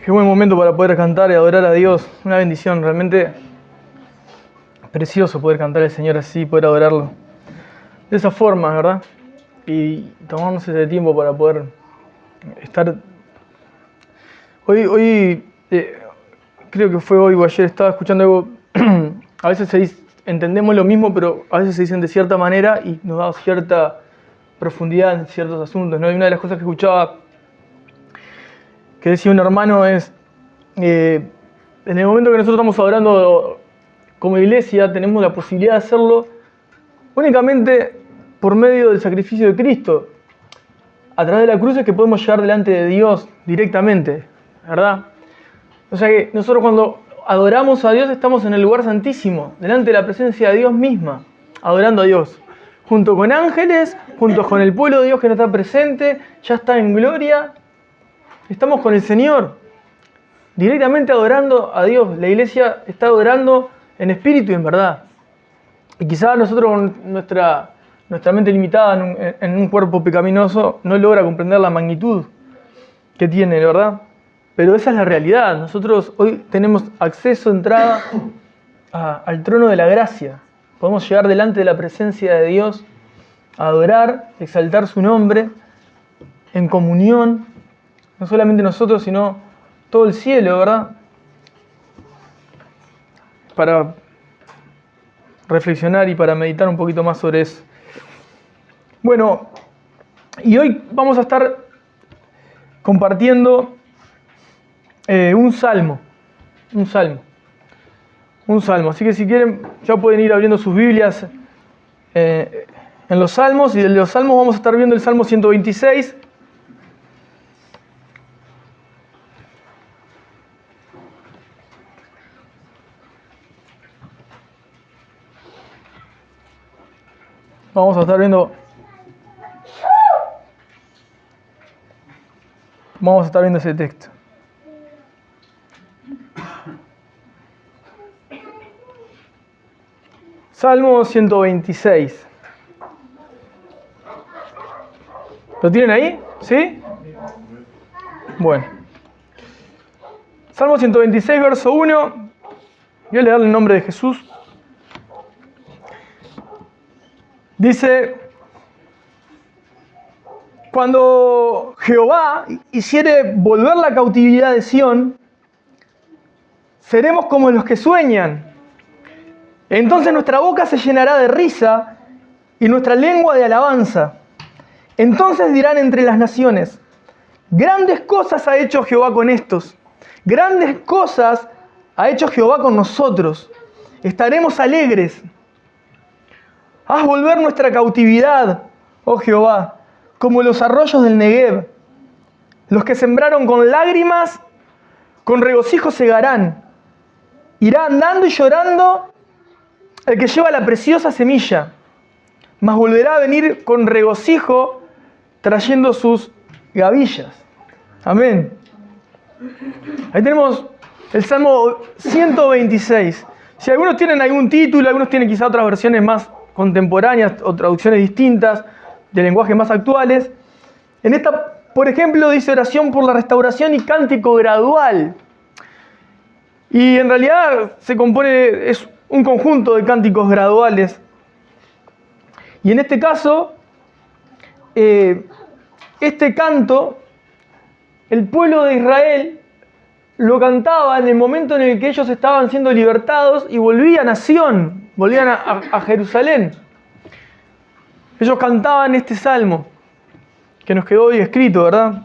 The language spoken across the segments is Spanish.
Qué buen momento para poder cantar y adorar a Dios. Una bendición, realmente precioso poder cantar al Señor así, poder adorarlo de esa forma, ¿verdad? Y tomarnos ese tiempo para poder estar... Hoy creo que fue hoy o ayer, estaba escuchando algo. A veces entendemos lo mismo, pero a veces se dicen de cierta manera y nos da cierta profundidad en ciertos asuntos, ¿no? Y una de las cosas que escuchaba que decía un hermano es, en el momento que nosotros estamos adorando como iglesia, tenemos la posibilidad de hacerlo únicamente por medio del sacrificio de Cristo. A través de la cruz es que podemos llegar delante de Dios directamente, ¿verdad? O sea que nosotros cuando adoramos a Dios estamos en el lugar santísimo, delante de la presencia de Dios misma, adorando a Dios. Junto con ángeles, junto con el pueblo de Dios que no está presente, ya está en gloria. Estamos con el Señor, directamente adorando a Dios. La iglesia está adorando en espíritu y en verdad. Y quizás nosotros con nuestra mente limitada en un cuerpo pecaminoso no logra comprender la magnitud que tiene, ¿verdad? Pero esa es la realidad. Nosotros hoy tenemos acceso, entrada al trono de la gracia. Podemos llegar delante de la presencia de Dios, a adorar, exaltar su nombre, en comunión. No solamente nosotros, sino todo el cielo, ¿verdad? Para reflexionar y para meditar un poquito más sobre eso. Bueno, y hoy vamos a estar compartiendo un salmo. Así que si quieren, ya pueden ir abriendo sus Biblias en los salmos. Y de los salmos vamos a estar viendo el Salmo 126. Vamos a estar viendo ese texto. Salmo 126. ¿Lo tienen ahí? ¿Sí? Bueno. Salmo 126, verso 1. Voy a leerle el nombre de Jesús. Dice: cuando Jehová hiciere volver la cautividad de Sión, seremos como los que sueñan. Entonces nuestra boca se llenará de risa y nuestra lengua de alabanza. Entonces dirán entre las naciones: grandes cosas ha hecho Jehová con estos. Grandes cosas ha hecho Jehová con nosotros. Estaremos alegres. Haz volver nuestra cautividad, oh Jehová, como los arroyos del Negev. Los que sembraron con lágrimas, con regocijo segarán. Irá andando y llorando el que lleva la preciosa semilla, mas volverá a venir con regocijo trayendo sus gavillas. Amén. Ahí tenemos el Salmo 126. Si algunos tienen algún título, algunos tienen quizá otras versiones más contemporáneas o traducciones distintas de lenguajes más actuales. En esta, por ejemplo, dice oración por la restauración y cántico gradual. Y en realidad es un conjunto de cánticos graduales. Y en este caso, este canto, el pueblo de Israel lo cantaba en el momento en el que ellos estaban siendo libertados y volvían a Sión, volvían a Jerusalén. Ellos cantaban este salmo que nos quedó hoy escrito, ¿verdad?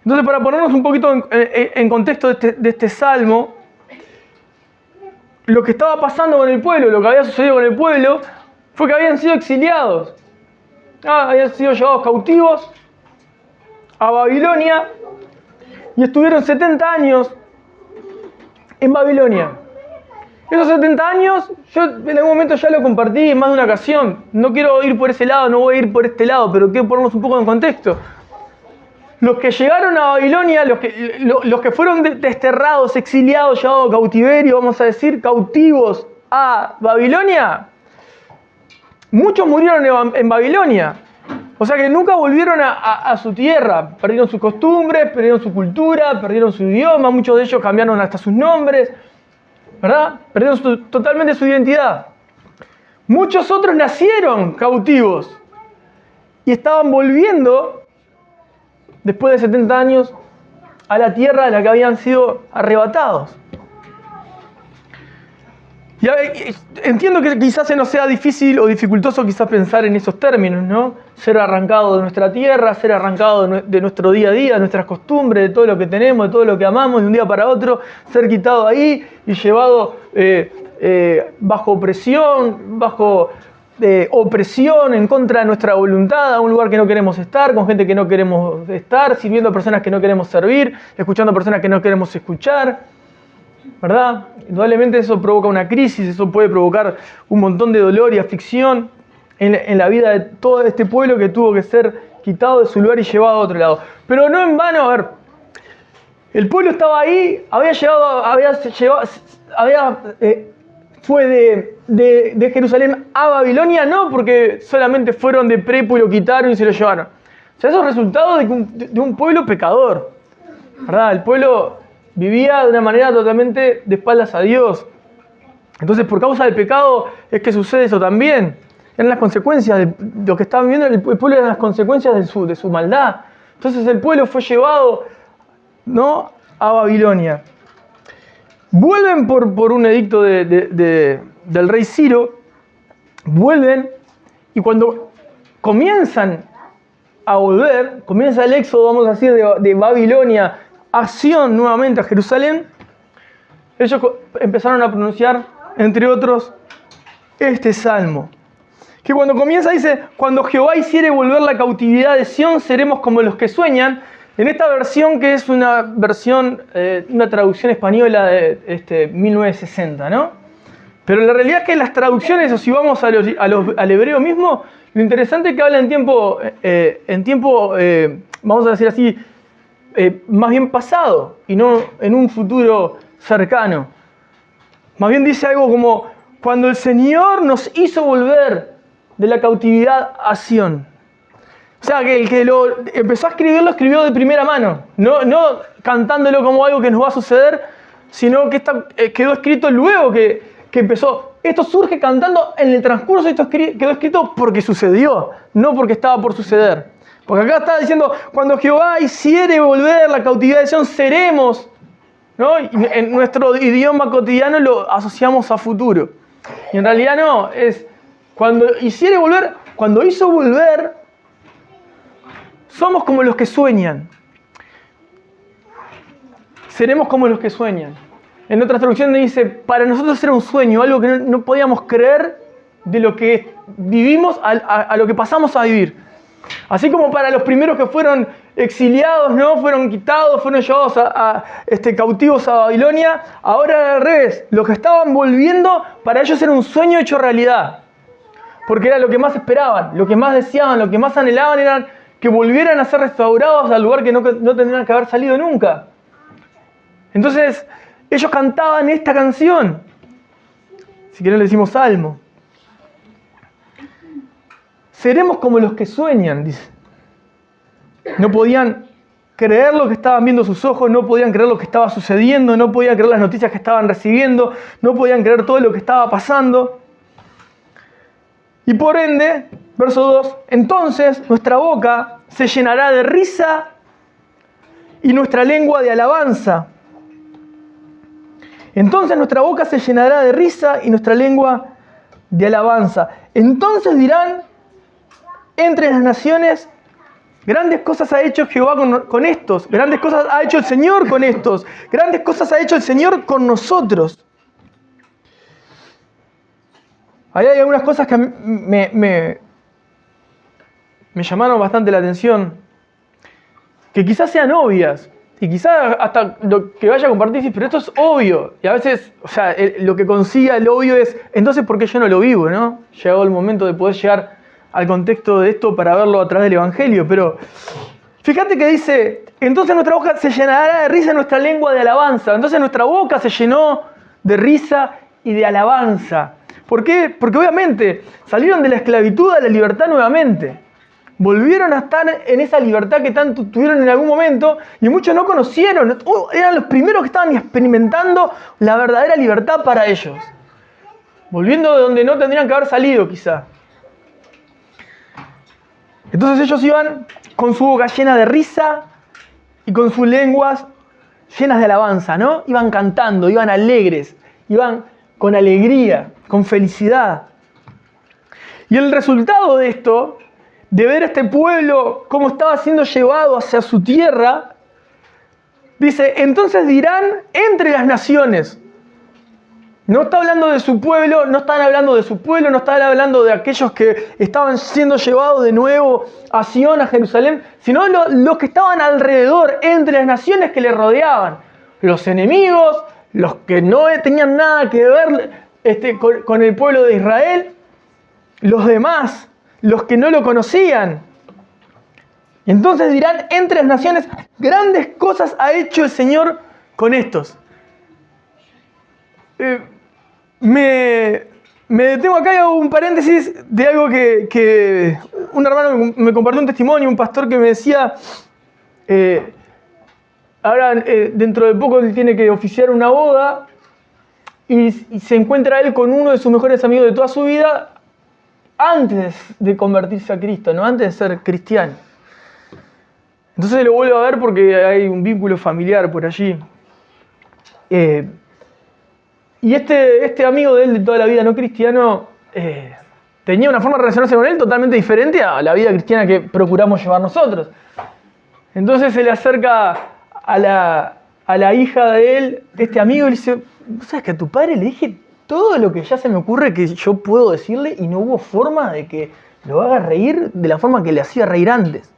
Entonces, para ponernos un poquito en contexto de este salmo, lo que estaba pasando con el pueblo, lo que había sucedido con el pueblo, fue que habían sido exiliados. Habían sido llevados cautivos a Babilonia y estuvieron 70 años en Babilonia. Esos 70 años, yo en algún momento ya lo compartí en más de una ocasión. No quiero ir por ese lado, no voy a ir por este lado, pero quiero ponernos un poco en contexto. Los que llegaron a Babilonia, los que fueron desterrados, exiliados, llevados a cautiverio, vamos a decir, cautivos a Babilonia, muchos murieron en Babilonia. O sea que nunca volvieron a su tierra. Perdieron sus costumbres, perdieron su cultura, perdieron su idioma. Muchos de ellos cambiaron hasta sus nombres, ¿verdad? Perdieron totalmente su identidad. Muchos otros nacieron cautivos y estaban volviendo, después de 70 años, a la tierra de la que habían sido arrebatados. Y entiendo que quizás se nos sea difícil o dificultoso quizás pensar en esos términos, ¿no? Ser arrancado de nuestra tierra, ser arrancado de nuestro día a día, de nuestras costumbres, de todo lo que tenemos, de todo lo que amamos, de un día para otro, ser quitado ahí y llevado bajo opresión, opresión en contra de nuestra voluntad, a un lugar que no queremos estar, con gente que no queremos estar, sirviendo a personas que no queremos servir, escuchando a personas que no queremos escuchar, ¿verdad? Indudablemente eso provoca una crisis, eso puede provocar un montón de dolor y aflicción en la vida de todo este pueblo que tuvo que ser quitado de su lugar y llevado a otro lado. Pero no en vano, a ver, el pueblo estaba ahí, fue de Jerusalén a Babilonia, no porque solamente fueron de prepo y lo quitaron y se lo llevaron. O sea, eso es resultado de un pueblo pecador, ¿verdad? El pueblo vivía de una manera totalmente de espaldas a Dios. Entonces, por causa del pecado es que sucede eso también. Eran las consecuencias de lo que estaban viviendo el pueblo, eran las consecuencias de su maldad. Entonces el pueblo fue llevado, ¿no?, a Babilonia. Vuelven por un edicto del rey Ciro, vuelven, y cuando comienzan a volver, comienza el éxodo, vamos a decir, de Babilonia a Sion, nuevamente a Jerusalén, ellos empezaron a pronunciar, entre otros, este salmo. Que cuando comienza dice: cuando Jehová hiciere volver la cautividad de Sion, seremos como los que sueñan. En esta versión, que es una versión, una traducción española de 1960, ¿no? Pero la realidad es que las traducciones, o si vamos al hebreo mismo, lo interesante es que habla en tiempo, vamos a decir así, más bien pasado y no en un futuro cercano. Más bien dice algo como: cuando el Señor nos hizo volver de la cautividad a Sion. O sea, que el que lo empezó a escribir, lo escribió de primera mano. No cantándolo como algo que nos va a suceder, sino que quedó escrito luego que empezó. Esto surge cantando en el transcurso, esto quedó escrito porque sucedió, no porque estaba por suceder. Porque acá está diciendo: cuando Jehová hiciere volver la cautividad de Sion, seremos, ¿no? Y en nuestro idioma cotidiano lo asociamos a futuro. Y en realidad no, es cuando hiciere volver, cuando hizo volver, somos como los que sueñan. Seremos como los que sueñan. En otras traducciones dice: para nosotros era un sueño, algo que no podíamos creer de lo que vivimos a lo que pasamos a vivir. Así como para los primeros que fueron exiliados, ¿no?, fueron quitados, fueron llevados cautivos a Babilonia, ahora era al revés. Los que estaban volviendo, para ellos era un sueño hecho realidad. Porque era lo que más esperaban, lo que más deseaban, lo que más anhelaban eran que volvieran a ser restaurados al lugar que no tendrían que haber salido nunca. Entonces, ellos cantaban esta canción. Si quieren le decimos salmo. Seremos como los que sueñan, dice. No podían creer lo que estaban viendo sus ojos, no podían creer lo que estaba sucediendo, no podían creer las noticias que estaban recibiendo, no podían creer todo lo que estaba pasando. Y por ende, verso 2, entonces nuestra boca se llenará de risa y nuestra lengua de alabanza. Entonces nuestra boca se llenará de risa y nuestra lengua de alabanza. Entonces dirán entre las naciones: grandes cosas ha hecho Jehová con estos, grandes cosas ha hecho el Señor con estos, grandes cosas ha hecho el Señor con nosotros. Ahí hay algunas cosas que me llamaron bastante la atención, que quizás sean obvias, y quizás hasta lo que vaya a compartir, pero esto es obvio. Y a veces, o sea, lo que consiga el obvio es: entonces, ¿por qué yo no lo vivo, no? Llegó el momento de poder llegar al contexto de esto para verlo a través del Evangelio. Pero fíjate que dice: entonces nuestra boca se llenará de risa y nuestra lengua de alabanza. Entonces nuestra boca se llenó de risa y de alabanza. ¿Por qué? Porque obviamente salieron de la esclavitud a la libertad nuevamente. Volvieron a estar en esa libertad que tanto tuvieron en algún momento y muchos no conocieron. Eran los primeros que estaban experimentando la verdadera libertad para ellos. Volviendo de donde no tendrían que haber salido quizá. Entonces ellos iban con su boca llena de risa y con sus lenguas llenas de alabanza, ¿no? Iban cantando, iban alegres, iban con alegría, con felicidad. Y el resultado de esto, de ver a este pueblo cómo estaba siendo llevado hacia su tierra, dice, entonces dirán entre las naciones. No está hablando de su pueblo, no están hablando de su pueblo, no están hablando de aquellos que estaban siendo llevados de nuevo a Sion, a Jerusalén, sino los que estaban alrededor, entre las naciones que le rodeaban. Los enemigos, los que no tenían nada que ver con el pueblo de Israel, los demás, los que no lo conocían. Y entonces dirán entre las naciones, grandes cosas ha hecho el Señor con estos. Me detengo acá y hago un paréntesis de algo que un hermano me compartió un testimonio, un pastor que me decía, ahora dentro de poco él tiene que oficiar una boda y se encuentra él con uno de sus mejores amigos de toda su vida antes de convertirse a Cristo, ¿no? Antes de ser cristiano. Entonces lo vuelvo a ver porque hay un vínculo familiar por allí. Y este amigo de él de toda la vida no cristiano tenía una forma de relacionarse con él totalmente diferente a la vida cristiana que procuramos llevar nosotros. Entonces se le acerca a la hija de él, este amigo, y le dice, ¿vos sabés que a tu padre le dije todo lo que ya se me ocurre que yo puedo decirle y no hubo forma de que lo haga reír de la forma que le hacía reír antes?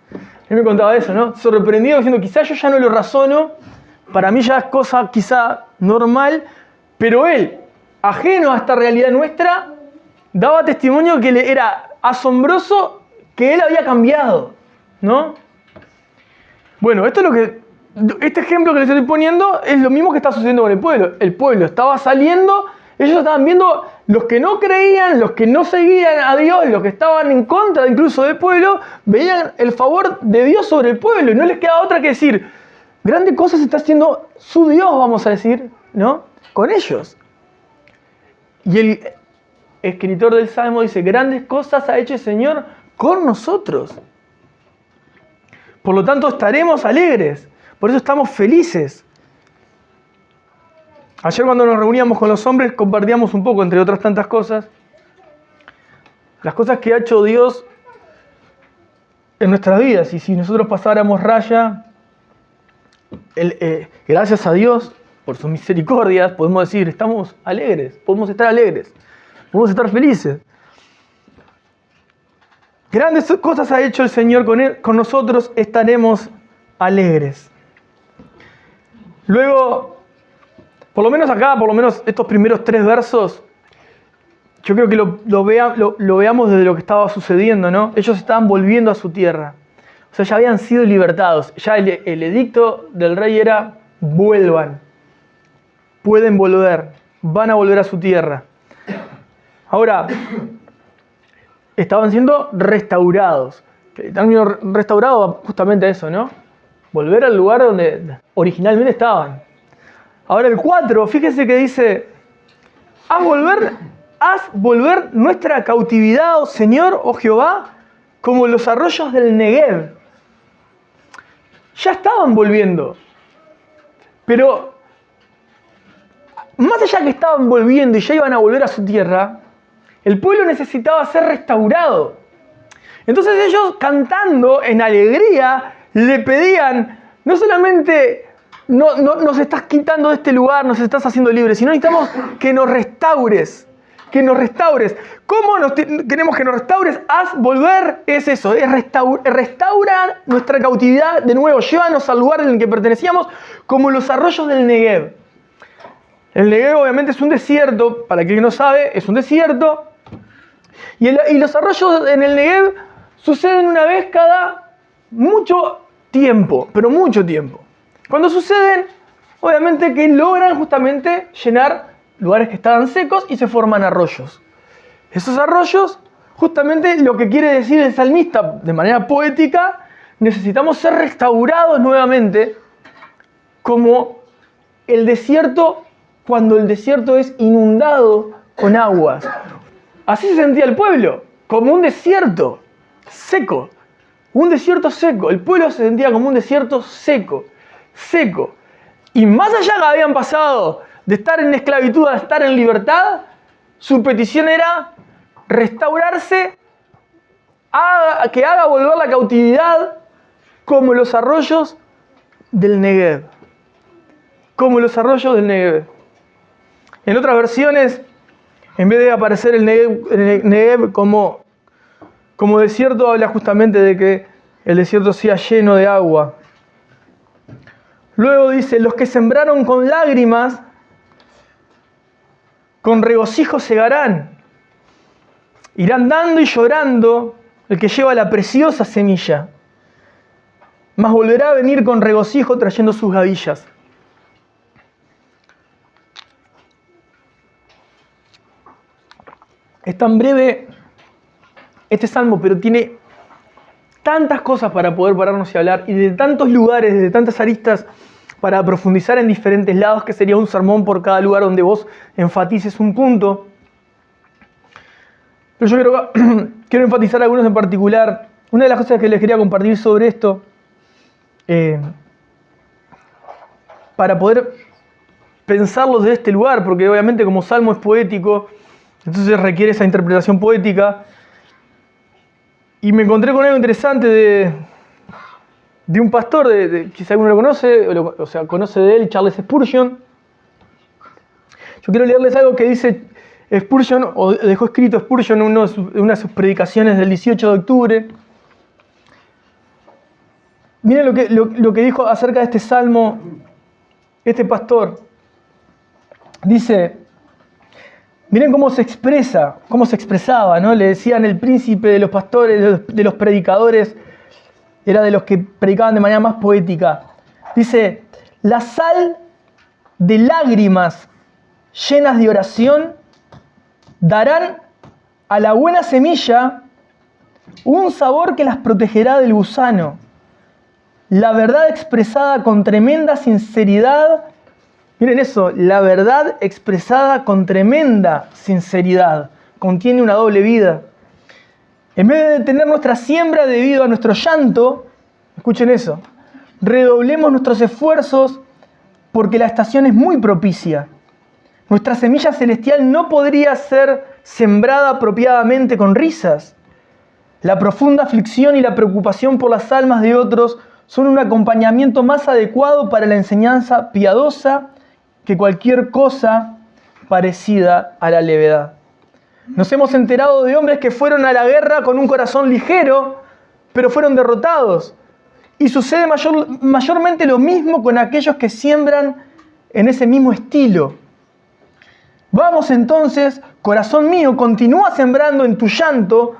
Él me contaba eso, ¿no? Sorprendido diciendo, quizás yo ya no lo razono, para mí ya es cosa quizá normal, pero él, ajeno a esta realidad nuestra, daba testimonio que le era asombroso que él había cambiado, ¿no? Bueno, este ejemplo que les estoy poniendo es lo mismo que está sucediendo con el pueblo. El pueblo estaba saliendo, ellos estaban viendo los que no creían, los que no seguían a Dios, los que estaban en contra incluso del pueblo, veían el favor de Dios sobre el pueblo y no les queda otra que decir, grandes cosas está haciendo su Dios, vamos a decir, ¿no? Con ellos. Y el escritor del Salmo dice, grandes cosas ha hecho el Señor con nosotros. Por lo tanto, estaremos alegres. Por eso estamos felices. Ayer cuando nos reuníamos con los hombres compartíamos un poco, entre otras tantas cosas, las cosas que ha hecho Dios en nuestras vidas. Y si nosotros pasáramos raya, gracias a Dios, por sus misericordias, podemos decir, estamos alegres, podemos estar alegres, podemos estar felices. Grandes cosas ha hecho el Señor con nosotros, estaremos alegres. Luego, por lo menos acá, por lo menos estos primeros 3 versos, yo creo que lo veamos desde lo que estaba sucediendo, ¿no? Ellos estaban volviendo a su tierra. O sea, ya habían sido libertados. Ya el edicto del rey era, vuelvan. Pueden volver, van a volver a su tierra. Ahora, estaban siendo restaurados. El término restaurado va justamente a eso, ¿no? Volver al lugar donde originalmente estaban. Ahora el 4, fíjese que dice, haz volver nuestra cautividad, oh Señor, oh Jehová, como los arroyos del Negev. Ya estaban volviendo. Pero más allá que estaban volviendo y ya iban a volver a su tierra, el pueblo necesitaba ser restaurado. Entonces ellos, cantando en alegría, le pedían, no solamente nos estás quitando de este lugar, nos estás haciendo libres, sino necesitamos que nos restaures. Que nos restaures. ¿Cómo queremos que nos restaures? Haz volver, es eso, es restaura nuestra cautividad de nuevo. Llévanos al lugar en el que pertenecíamos, como los arroyos del Negev. El Negev obviamente es un desierto, para quien no sabe, es un desierto. Y los arroyos en el Negev suceden una vez cada mucho tiempo, pero mucho tiempo. Cuando suceden, obviamente que logran justamente llenar lugares que estaban secos y se forman arroyos. Esos arroyos, justamente lo que quiere decir el salmista de manera poética, necesitamos ser restaurados nuevamente como el desierto cuando el desierto es inundado con aguas. Así se sentía el pueblo, como un desierto seco. Un desierto seco. El pueblo se sentía como un desierto seco. Seco. Y más allá que habían pasado de estar en esclavitud a estar en libertad, su petición era restaurarse, que haga volver la cautividad como los arroyos del Negev. Como los arroyos del Negev. En otras versiones, en vez de aparecer el Negev como desierto, habla justamente de que el desierto sea lleno de agua. Luego dice, los que sembraron con lágrimas, con regocijo segarán. Irán dando y llorando el que lleva la preciosa semilla. Mas volverá a venir con regocijo trayendo sus gavillas. Es tan breve este salmo, pero tiene tantas cosas para poder pararnos y hablar, y de tantos lugares, de tantas aristas para profundizar en diferentes lados, que sería un sermón por cada lugar donde vos enfatices un punto. Pero yo quiero enfatizar algunos en particular. Una de las cosas que les quería compartir sobre esto, para poder pensarlo desde este lugar, porque obviamente como salmo es poético, entonces requiere esa interpretación poética. Y me encontré con algo interesante de un pastor, quizá alguno lo conoce, o sea, conoce de él, Charles Spurgeon. Yo quiero leerles algo que dice Spurgeon, o dejó escrito Spurgeon en una de sus predicaciones del 18 de octubre. Miren lo que dijo acerca de este salmo este pastor. Dice, miren cómo se expresaba, ¿no? Le decían el príncipe de los pastores, de los predicadores, era de los que predicaban de manera más poética. Dice, la sal de lágrimas llenas de oración darán a la buena semilla un sabor que las protegerá del gusano. La verdad expresada con tremenda sinceridad. Miren eso, la verdad expresada con tremenda sinceridad. Contiene una doble vida. En vez de detener nuestra siembra debido a nuestro llanto, escuchen eso, redoblemos nuestros esfuerzos porque la estación es muy propicia. Nuestra semilla celestial no podría ser sembrada apropiadamente con risas. La profunda aflicción y la preocupación por las almas de otros son un acompañamiento más adecuado para la enseñanza piadosa que cualquier cosa parecida a la levedad. Nos hemos enterado de hombres que fueron a la guerra con un corazón ligero, pero fueron derrotados. Y sucede mayormente lo mismo con aquellos que siembran en ese mismo estilo. Vamos entonces, corazón mío, continúa sembrando en tu llanto,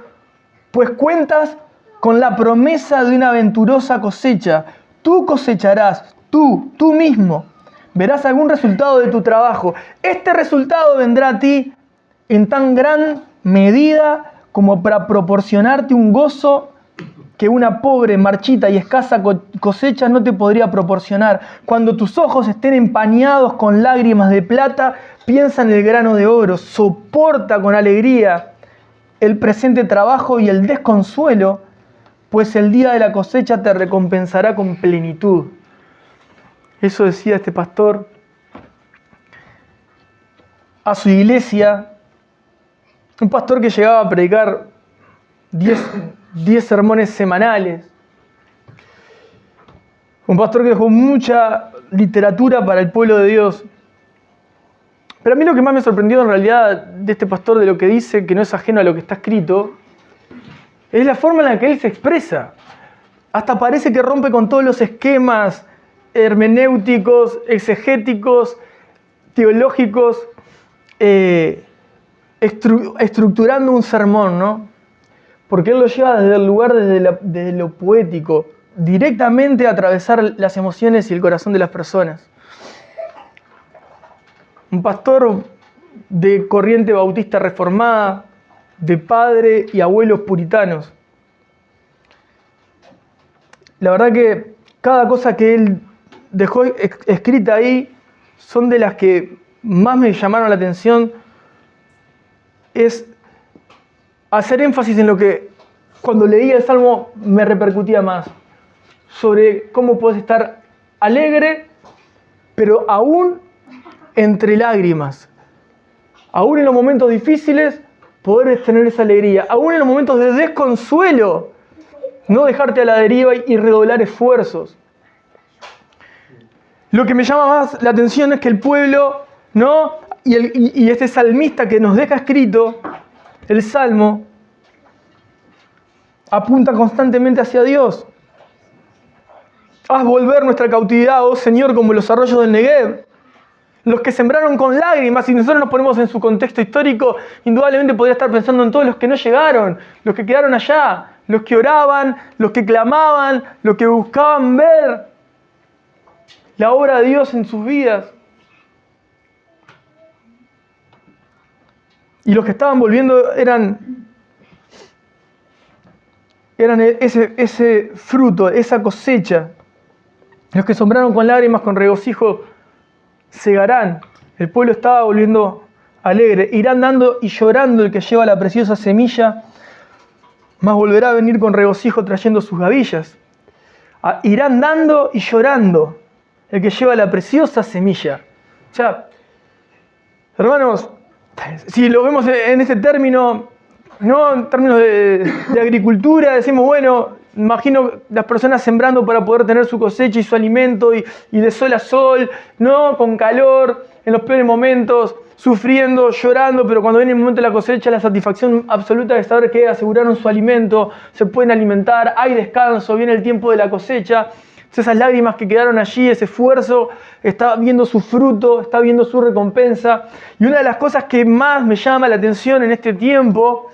pues cuentas con la promesa de una venturosa cosecha. Tú cosecharás, tú mismo, verás algún resultado de tu trabajo. Este resultado vendrá a ti en tan gran medida como para proporcionarte un gozo que una pobre, marchita y escasa cosecha no te podría proporcionar. Cuando tus ojos estén empañados con lágrimas de plata, piensa en el grano de oro, soporta con alegría el presente trabajo y el desconsuelo, pues el día de la cosecha te recompensará con plenitud. Eso decía este pastor a su iglesia, un pastor que llegaba a predicar 10 sermones semanales, un pastor que dejó mucha literatura para el pueblo de Dios. Pero a mí lo que más me sorprendió en realidad de este pastor, de lo que dice, que no es ajeno a lo que está escrito, es la forma en la que él se expresa. Hasta parece que rompe con todos los esquemas hermenéuticos, exegéticos, teológicos, estructurando un sermón, ¿no? Porque él lo lleva desde el lugar, desde lo poético, directamente a atravesar las emociones y el corazón de las personas. Un pastor de corriente bautista reformada, de padre y abuelos puritanos. La verdad que cada cosa que él dejó escrita ahí son de las que más me llamaron la atención. Es hacer énfasis en lo que cuando leía el Salmo me repercutía más, sobre cómo puedes estar alegre, pero aún entre lágrimas. Aún en los momentos difíciles, poder tener esa alegría. Aún en los momentos de desconsuelo, no dejarte a la deriva y redoblar esfuerzos. Lo que me llama más la atención es que el pueblo, ¿no? Y este salmista que nos deja escrito, el Salmo, apunta constantemente hacia Dios. Haz volver nuestra cautividad, oh Señor, como los arroyos del Negev. Los que sembraron con lágrimas, si nosotros nos ponemos en su contexto histórico, indudablemente podría estar pensando en todos los que no llegaron, los que quedaron allá, los que oraban, los que clamaban, los que buscaban ver la obra de Dios en sus vidas. Y los que estaban volviendo eran ese fruto, esa cosecha. Los que sembraron con lágrimas, con regocijo, segarán. El pueblo estaba volviendo alegre. Irán dando y llorando el que lleva la preciosa semilla, mas volverá a venir con regocijo trayendo sus gavillas. Irán dando y llorando el que lleva la preciosa semilla. O sea, hermanos, si lo vemos en ese término, no en términos de agricultura, decimos, bueno, imagino las personas sembrando para poder tener su cosecha y su alimento y de sol a sol, no con calor, en los peores momentos, sufriendo, llorando, pero cuando viene el momento de la cosecha, la satisfacción absoluta de saber que aseguraron su alimento, se pueden alimentar, hay descanso, viene el tiempo de la cosecha. Esas lágrimas que quedaron allí, ese esfuerzo, está viendo su fruto, está viendo su recompensa. Y una de las cosas que más me llama la atención en este tiempo,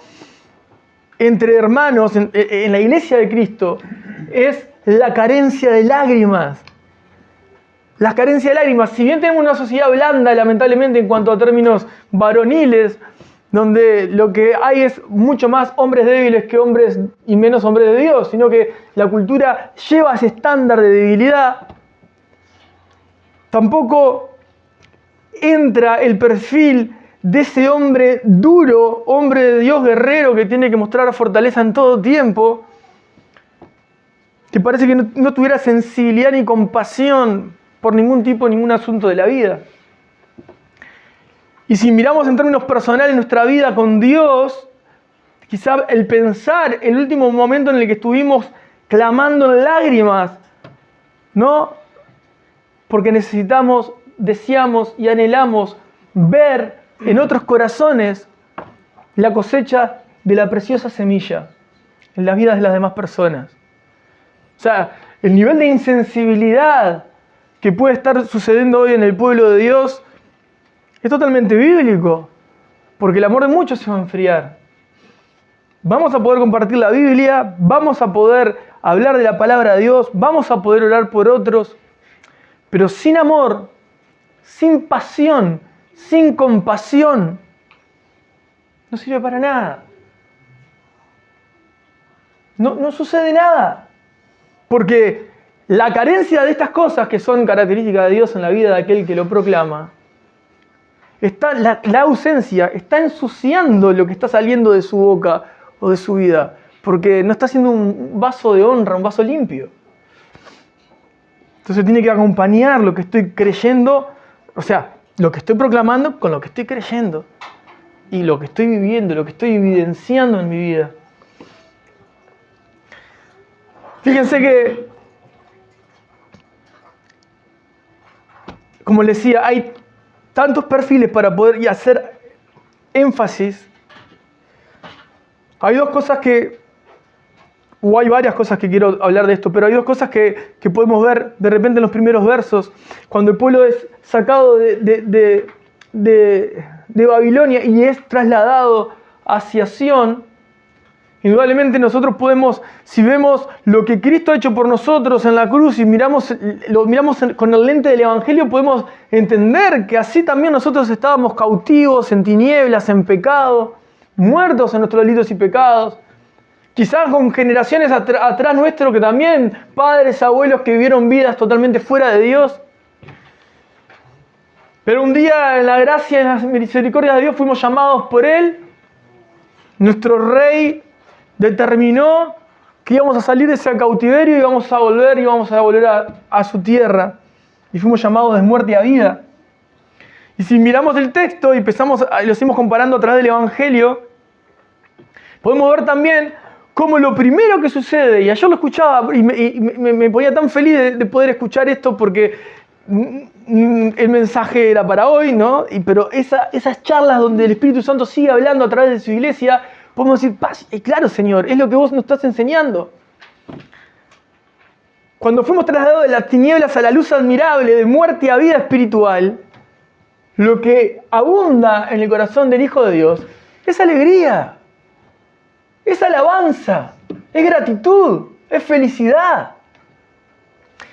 entre hermanos, en la iglesia de Cristo, es la carencia de lágrimas. La carencia de lágrimas. Si bien tenemos una sociedad blanda, lamentablemente, en cuanto a términos varoniles, donde lo que hay es mucho más hombres débiles que hombres y menos hombres de Dios, sino que la cultura lleva ese estándar de debilidad, tampoco entra el perfil de ese hombre duro, hombre de Dios guerrero que tiene que mostrar fortaleza en todo tiempo, que parece que no tuviera sensibilidad ni compasión por ningún tipo, ningún asunto de la vida. Y si miramos en términos personales nuestra vida con Dios, quizá el pensar el último momento en el que estuvimos clamando en lágrimas, ¿no? Porque necesitamos, deseamos y anhelamos ver en otros corazones la cosecha de la preciosa semilla en las vidas de las demás personas. O sea, el nivel de insensibilidad que puede estar sucediendo hoy en el pueblo de Dios es totalmente bíblico, porque el amor de muchos se va a enfriar. Vamos a poder compartir la Biblia, vamos a poder hablar de la palabra de Dios, vamos a poder orar por otros, pero sin amor, sin pasión, sin compasión, no sirve para nada. No sucede nada, porque la carencia de estas cosas que son características de Dios en la vida de aquel que lo proclama, está la ausencia, está ensuciando lo que está saliendo de su boca o de su vida, porque no está siendo un vaso de honra, un vaso limpio. Entonces tiene que acompañar lo que estoy creyendo, o sea, lo que estoy proclamando con lo que estoy creyendo y lo que estoy viviendo, lo que estoy evidenciando en mi vida. Fíjense que, como les decía, hay tantos perfiles para poder hacer énfasis. Hay dos cosas hay varias cosas que quiero hablar de esto, pero hay dos cosas que podemos ver de repente en los primeros versos, cuando el pueblo es sacado de Babilonia y es trasladado hacia Sión. Indudablemente nosotros podemos, si vemos lo que Cristo ha hecho por nosotros en la cruz y lo miramos con el lente del Evangelio, podemos entender que así también nosotros estábamos cautivos en tinieblas, en pecado, muertos en nuestros delitos y pecados. Quizás con generaciones atrás nuestro que también, padres, abuelos que vivieron vidas totalmente fuera de Dios. Pero un día en la gracia y en la misericordia de Dios fuimos llamados por Él. Nuestro Rey determinó que íbamos a salir de ese cautiverio y íbamos a volver a su tierra. Y fuimos llamados de muerte a vida. Y si miramos el texto y lo seguimos comparando a través del Evangelio, podemos ver también cómo lo primero que sucede, y ayer lo escuchaba y me ponía tan feliz de poder escuchar esto porque el mensaje era para hoy, ¿no? Pero esas charlas donde el Espíritu Santo sigue hablando a través de su iglesia, podemos decir, claro, Señor, es lo que vos nos estás enseñando. Cuando fuimos trasladados de las tinieblas a la luz admirable, de muerte a vida espiritual, lo que abunda en el corazón del Hijo de Dios es alegría, es alabanza, es gratitud, es felicidad.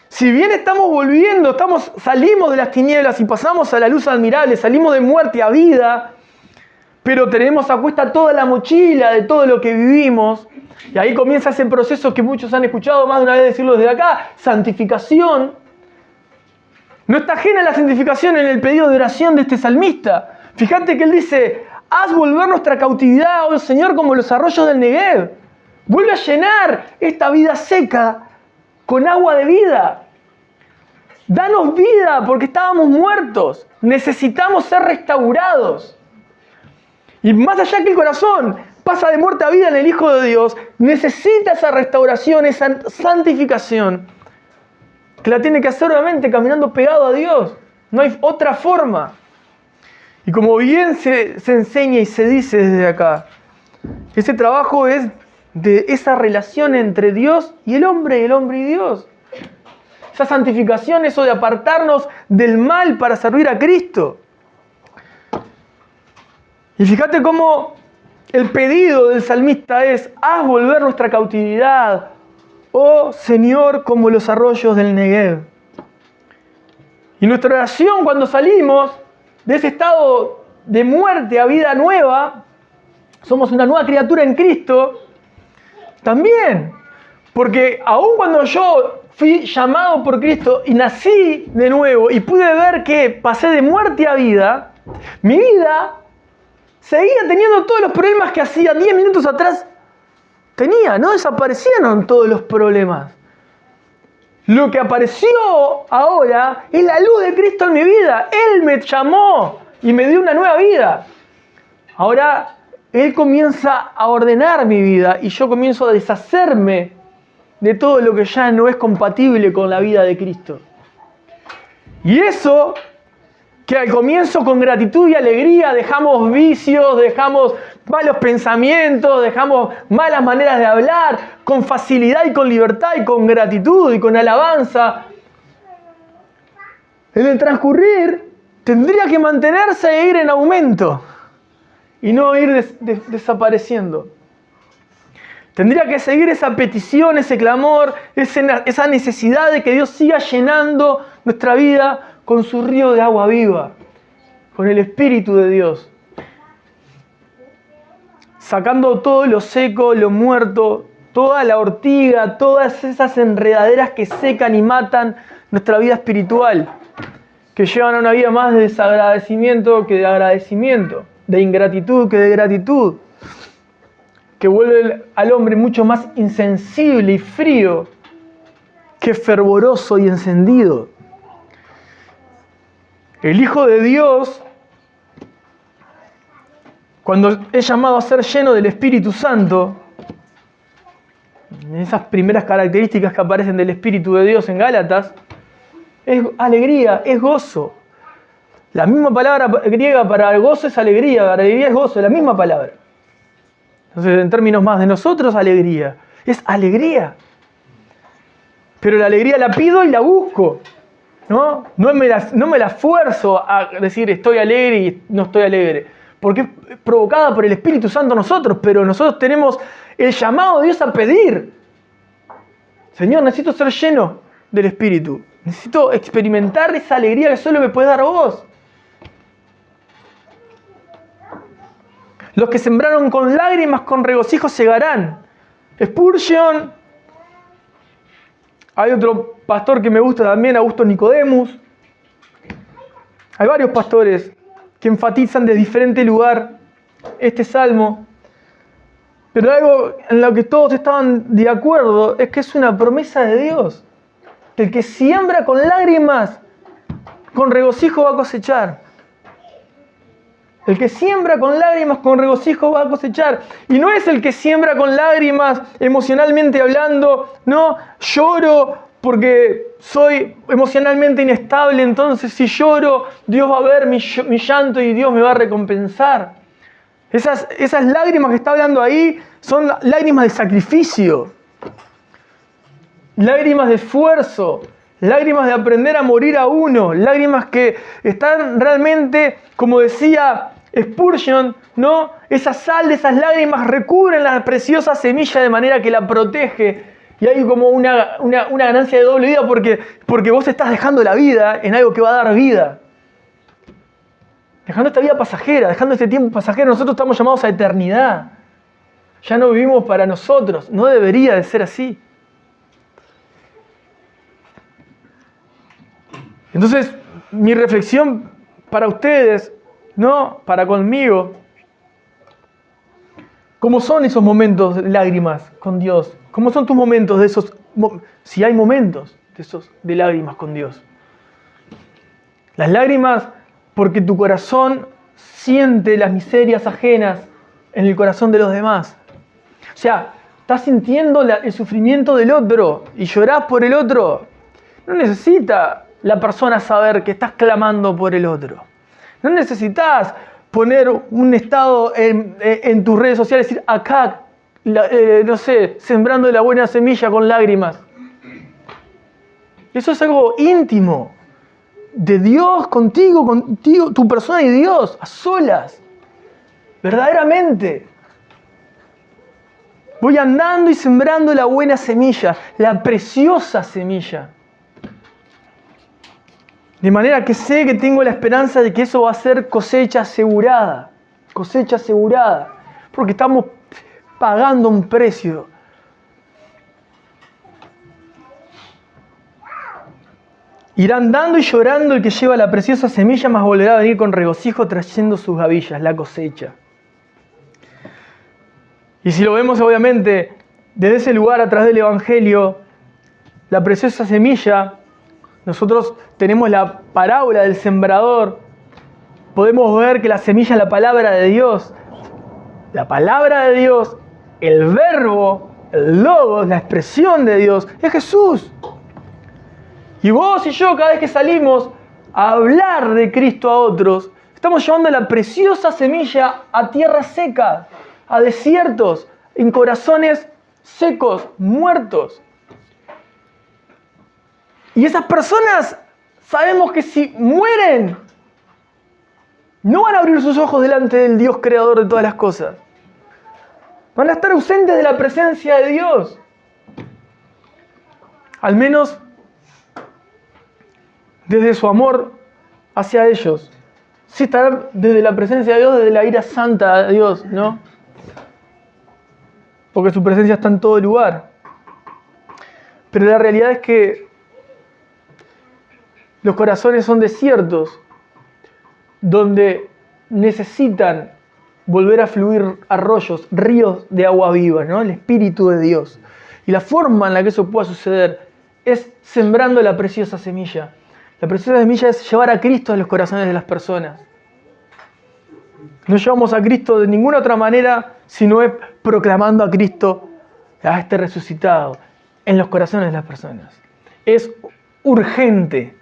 Si bien estamos volviendo, salimos de las tinieblas y pasamos a la luz admirable, salimos de muerte a vida, pero tenemos a cuesta toda la mochila de todo lo que vivimos, y ahí comienza ese proceso que muchos han escuchado más de una vez decirlo desde acá, santificación. No está ajena la santificación en el pedido de oración de este salmista. Fíjate que él dice, haz volver nuestra cautividad, oh Señor, como los arroyos del Negev. Vuelve a llenar esta vida seca con agua de vida. Danos vida porque estábamos muertos. Necesitamos ser restaurados. Y más allá que el corazón pasa de muerte a vida en el Hijo de Dios, necesita esa restauración, esa santificación, que la tiene que hacer obviamente caminando pegado a Dios. No hay otra forma. Y como bien se enseña y se dice desde acá, ese trabajo es de esa relación entre Dios y el hombre y Dios. Esa santificación, eso de apartarnos del mal para servir a Cristo. Y fíjate cómo el pedido del salmista es, haz volver nuestra cautividad, oh Señor, como los arroyos del Negev. Y nuestra oración cuando salimos de ese estado de muerte a vida nueva, somos una nueva criatura en Cristo, también. Porque aun cuando yo fui llamado por Cristo y nací de nuevo y pude ver que pasé de muerte a vida, mi vida seguía teniendo todos los problemas que hacía 10 minutos atrás tenía. No desaparecieron todos los problemas. Lo que apareció ahora es la luz de Cristo en mi vida. Él me llamó y me dio una nueva vida. Ahora Él comienza a ordenar mi vida y yo comienzo a deshacerme de todo lo que ya no es compatible con la vida de Cristo. Y eso que al comienzo con gratitud y alegría dejamos vicios, dejamos malos pensamientos, dejamos malas maneras de hablar, con facilidad y con libertad y con gratitud y con alabanza, en el transcurrir tendría que mantenerse e ir en aumento y no ir desapareciendo. Tendría que seguir esa petición, ese clamor, esa necesidad de que Dios siga llenando nuestra vida con su río de agua viva, con el Espíritu de Dios. Sacando todo lo seco, lo muerto, toda la ortiga, todas esas enredaderas que secan y matan nuestra vida espiritual, que llevan a una vida más de desagradecimiento que de agradecimiento, de ingratitud que de gratitud, que vuelve al hombre mucho más insensible y frío que fervoroso y encendido. El Hijo de Dios, cuando es llamado a ser lleno del Espíritu Santo, en esas primeras características que aparecen del Espíritu de Dios en Gálatas, es alegría, es gozo. La misma palabra griega para el gozo es alegría, para alegría es gozo, la misma palabra. Entonces, en términos más de nosotros, alegría. Es alegría. Pero la alegría la pido y la busco. No me la esfuerzo a decir estoy alegre y no estoy alegre. Porque es provocada por el Espíritu Santo en nosotros. Pero nosotros tenemos el llamado de Dios a pedir. Señor, necesito ser lleno del Espíritu. Necesito experimentar esa alegría que solo me puede dar vos. Los que sembraron con lágrimas, con regocijo segarán. Spurgeon. Hay otro pastor que me gusta también, Augusto Nicodemus. Hay varios pastores que enfatizan de diferente lugar este salmo. Pero algo en lo que todos estaban de acuerdo es que es una promesa de Dios. Que el que siembra con lágrimas, con regocijo va a cosechar. El que siembra con lágrimas, con regocijo va a cosechar. Y no es el que siembra con lágrimas, emocionalmente hablando. No, lloro porque soy emocionalmente inestable. Entonces si lloro, Dios va a ver mi llanto y Dios me va a recompensar. Esas lágrimas que está hablando ahí son lágrimas de sacrificio. Lágrimas de esfuerzo. Lágrimas de aprender a morir a uno. Lágrimas que están realmente, como decía Spurgeon, ¿no? Esa sal de esas lágrimas recubren la preciosa semilla de manera que la protege. Y hay como una ganancia de doble vida porque vos estás dejando la vida en algo que va a dar vida. Dejando esta vida pasajera, dejando este tiempo pasajero. Nosotros estamos llamados a eternidad. Ya no vivimos para nosotros. No debería de ser así. Entonces, mi reflexión para ustedes, ¿no? Para conmigo. ¿Cómo son esos momentos de lágrimas con Dios? ¿Cómo son tus momentos de esos? Si hay momentos de esos de lágrimas con Dios. Las lágrimas porque tu corazón siente las miserias ajenas en el corazón de los demás. O sea, estás sintiendo el sufrimiento del otro y llorás por el otro. No necesita la persona saber que estás clamando por el otro. No necesitas poner un estado en tus redes sociales y decir, acá, no sé, sembrando la buena semilla con lágrimas. Eso es algo íntimo. De Dios, contigo, tu persona y Dios, a solas. Verdaderamente. Voy andando y sembrando la buena semilla, la preciosa semilla. De manera que sé que tengo la esperanza de que eso va a ser cosecha asegurada. Cosecha asegurada. Porque estamos pagando un precio. Irá andando y llorando el que lleva la preciosa semilla, mas volverá a venir con regocijo trayendo sus gavillas, la cosecha. Y si lo vemos obviamente desde ese lugar a través del Evangelio, la preciosa semilla, nosotros tenemos la parábola del sembrador. Podemos ver que la semilla es la palabra de Dios. La palabra de Dios, el verbo, el logos, la expresión de Dios, es Jesús. Y vos y yo, cada vez que salimos a hablar de Cristo a otros, estamos llevando la preciosa semilla a tierra seca, a desiertos, en corazones secos, muertos. Y esas personas sabemos que si mueren, no van a abrir sus ojos delante del Dios creador de todas las cosas. Van a estar ausentes de la presencia de Dios. Al menos desde su amor hacia ellos. Sí estarán desde la presencia de Dios, desde la ira santa de Dios, ¿no? Porque su presencia está en todo lugar. Pero la realidad es que los corazones son desiertos, donde necesitan volver a fluir arroyos, ríos de agua viva, ¿no? El Espíritu de Dios. Y la forma en la que eso pueda suceder es sembrando la preciosa semilla. La preciosa semilla es llevar a Cristo a los corazones de las personas. No llevamos a Cristo de ninguna otra manera, sino es proclamando a Cristo, a este resucitado, en los corazones de las personas. Es urgente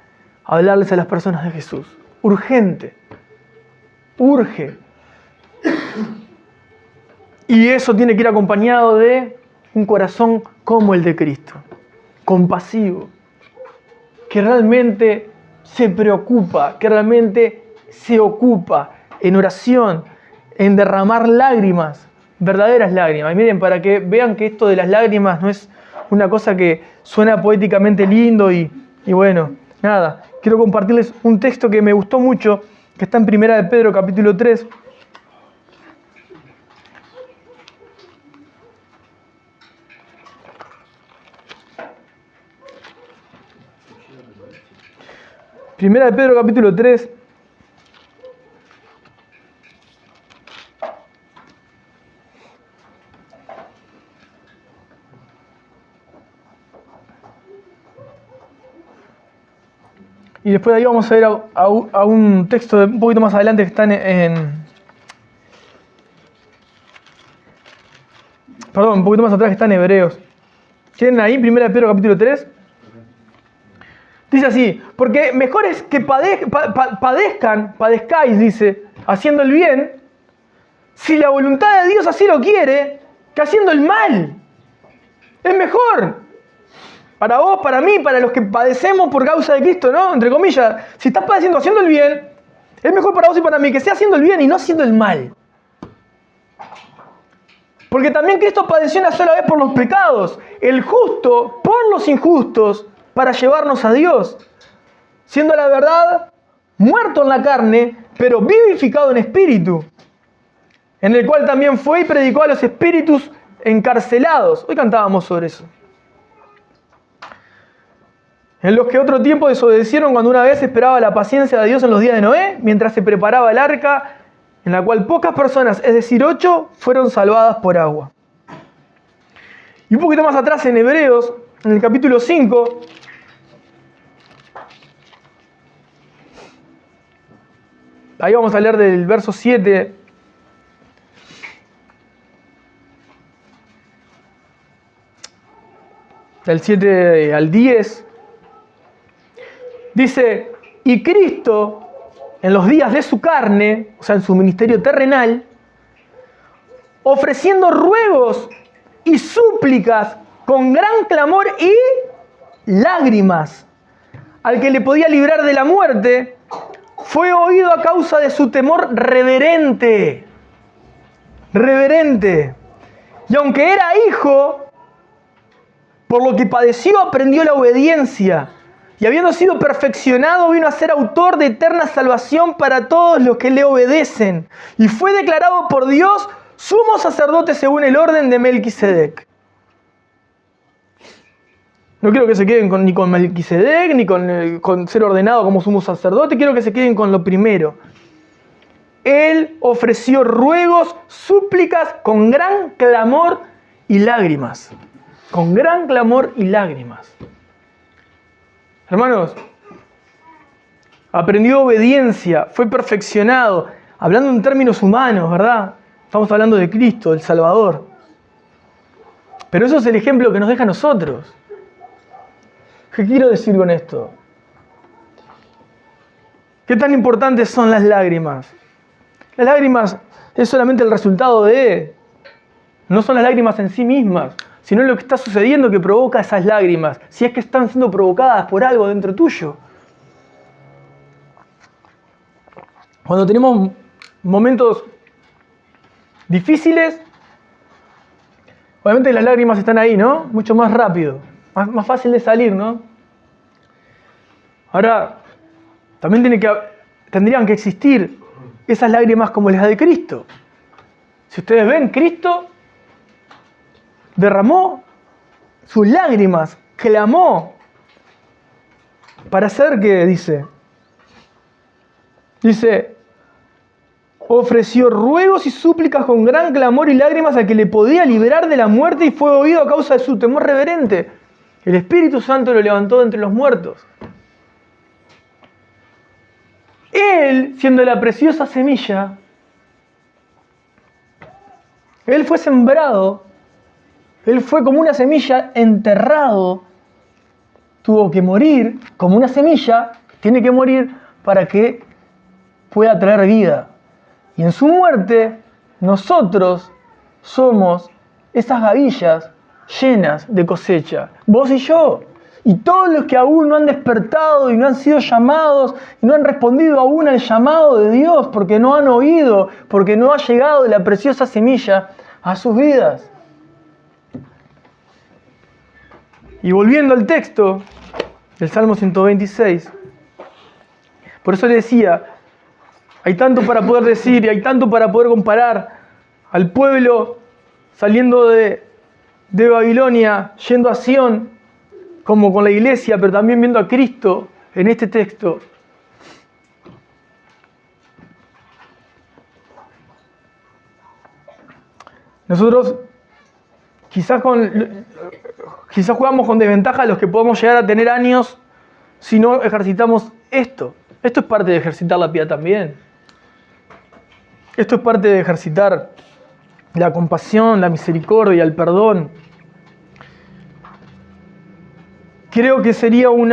hablarles a las personas de Jesús. Urgente. Urge. Y eso tiene que ir acompañado de un corazón como el de Cristo. Compasivo. Que realmente se preocupa, que realmente se ocupa en oración, en derramar lágrimas, verdaderas lágrimas. Y miren, para que vean que esto de las lágrimas no es una cosa que suena poéticamente lindo y bueno, nada. Quiero compartirles un texto que me gustó mucho, que está en 1 de Pedro, capítulo 3. Primera de Pedro capítulo 3. Y después de ahí vamos a ir a un texto un poquito más adelante que está perdón, un poquito más atrás que está en Hebreos. ¿Tienen ahí? Primera de Pedro capítulo 3. Dice así, porque mejor es que padezcáis, dice, haciendo el bien, si la voluntad de Dios así lo quiere, que haciendo el mal. Es mejor. Para vos, para mí, para los que padecemos por causa de Cristo, ¿no? Entre comillas, si estás padeciendo haciendo el bien, es mejor para vos y para mí que sea haciendo el bien y no haciendo el mal. Porque también Cristo padeció una sola vez por los pecados, el justo por los injustos, para llevarnos a Dios, siendo la verdad muerto en la carne, pero vivificado en espíritu, en el cual también fue y predicó a los espíritus encarcelados. Hoy cantábamos sobre eso. En los que otro tiempo desobedecieron cuando una vez esperaba la paciencia de Dios en los días de Noé, mientras se preparaba el arca, en la cual pocas personas, es decir, 8, fueron salvadas por agua. Y un poquito más atrás en Hebreos, en el capítulo 5, ahí vamos a leer del verso 7. Del 7 al 10. Dice, y Cristo, en los días de su carne, o sea, en su ministerio terrenal, ofreciendo ruegos y súplicas con gran clamor y lágrimas, al que le podía librar de la muerte, fue oído a causa de su temor reverente. Reverente. Y aunque era hijo, por lo que padeció aprendió la obediencia. Y habiendo sido perfeccionado, vino a ser autor de eterna salvación para todos los que le obedecen. Y fue declarado por Dios sumo sacerdote según el orden de Melquisedec. No quiero que se queden ni con Melquisedec, ni con ser ordenado como sumo sacerdote. Quiero que se queden con lo primero. Él ofreció ruegos, súplicas con gran clamor y lágrimas. Con gran clamor y lágrimas. Hermanos, aprendió obediencia, fue perfeccionado, hablando en términos humanos, ¿verdad? Estamos hablando de Cristo, el Salvador. Pero eso es el ejemplo que nos deja a nosotros. ¿Qué quiero decir con esto? ¿Qué tan importantes son las lágrimas? Las lágrimas es solamente el resultado no son las lágrimas en sí mismas, sino lo que está sucediendo que provoca esas lágrimas, si es que están siendo provocadas por algo dentro tuyo. Cuando tenemos momentos difíciles, obviamente las lágrimas están ahí, ¿no? Mucho más rápido, más fácil de salir, ¿no? Ahora, también tendrían que existir esas lágrimas como las de Cristo. Si ustedes ven, Cristo derramó sus lágrimas, clamó. ¿Para hacer qué? Dice, ofreció ruegos y súplicas con gran clamor y lágrimas al que le podía liberar de la muerte y fue oído a causa de su temor reverente. El Espíritu Santo lo levantó de entre los muertos. Él, siendo la preciosa semilla, Él fue sembrado. Él fue como una semilla enterrado. Tuvo que morir como una semilla. Tiene que morir para que pueda traer vida. Y en su muerte, nosotros somos esas gavillas llenas de cosecha. Vos y yo. Y todos los que aún no han despertado y no han sido llamados y no han respondido aún al llamado de Dios porque no han oído, porque no ha llegado la preciosa semilla a sus vidas. Y volviendo al texto del Salmo 126, por eso le decía, hay tanto para poder decir y hay tanto para poder comparar al pueblo saliendo de Babilonia, yendo a Sión, como con la iglesia, pero también viendo a Cristo en este texto, Nosotros quizás jugamos con desventaja a los que podemos llegar a tener años si no ejercitamos esto. Esto es parte de ejercitar la piedad también. Esto es parte de ejercitar la compasión, la misericordia, el perdón. Creo que sería un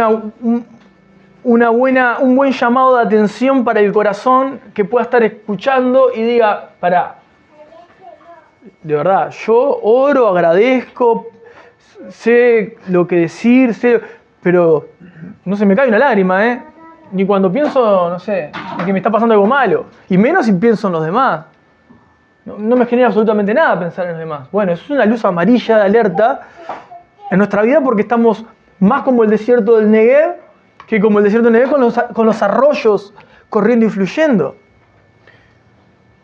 buen llamado de atención para el corazón que pueda estar escuchando y diga, pará, de verdad, yo oro, agradezco, sé lo que decir, pero no se me cae una lágrima, ¿eh? Ni cuando pienso, no sé, en que me está pasando algo malo. Y menos si pienso en los demás. No me genera absolutamente nada pensar en los demás. Bueno, eso es una luz amarilla de alerta en nuestra vida porque estamos más como el desierto del Negev que como el desierto del Negev con los arroyos corriendo y fluyendo.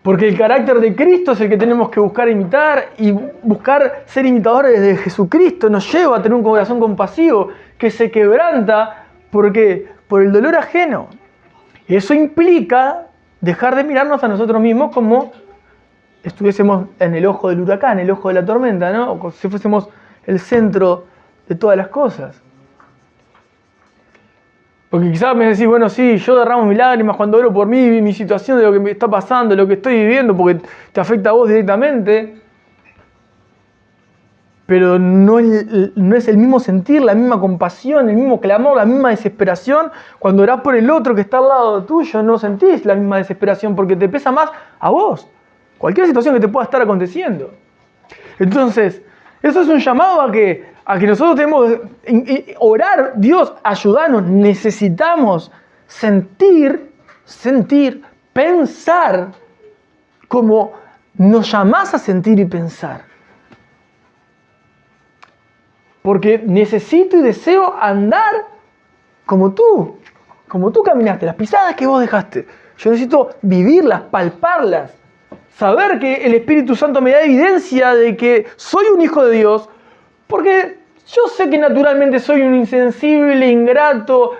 Porque el carácter de Cristo es el que tenemos que buscar imitar y buscar ser imitadores de Jesucristo nos lleva a tener un corazón compasivo que se quebranta por el dolor ajeno. Y eso implica dejar de mirarnos a nosotros mismos como estuviésemos en el ojo del huracán, el ojo de la tormenta, ¿no? O como si fuésemos el centro de todas las cosas. Porque quizás me decís, bueno, sí, yo derramo mis lágrimas cuando oro por mí, mi situación, de lo que me está pasando, de lo que estoy viviendo, porque te afecta a vos directamente. Pero no es el mismo sentir, la misma compasión, el mismo clamor, la misma desesperación. Cuando orás por el otro que está al lado tuyo, no sentís la misma desesperación porque te pesa más a vos. Cualquier situación que te pueda estar aconteciendo. Entonces, eso es un llamado a que nosotros tenemos que orar, Dios, ayúdanos, necesitamos sentir, pensar como nos llamás a sentir y pensar. Porque necesito y deseo andar como tú caminaste, las pisadas que vos dejaste. Yo necesito vivirlas, palparlas, saber que el Espíritu Santo me da evidencia de que soy un hijo de Dios, porque yo sé que naturalmente soy un insensible, ingrato,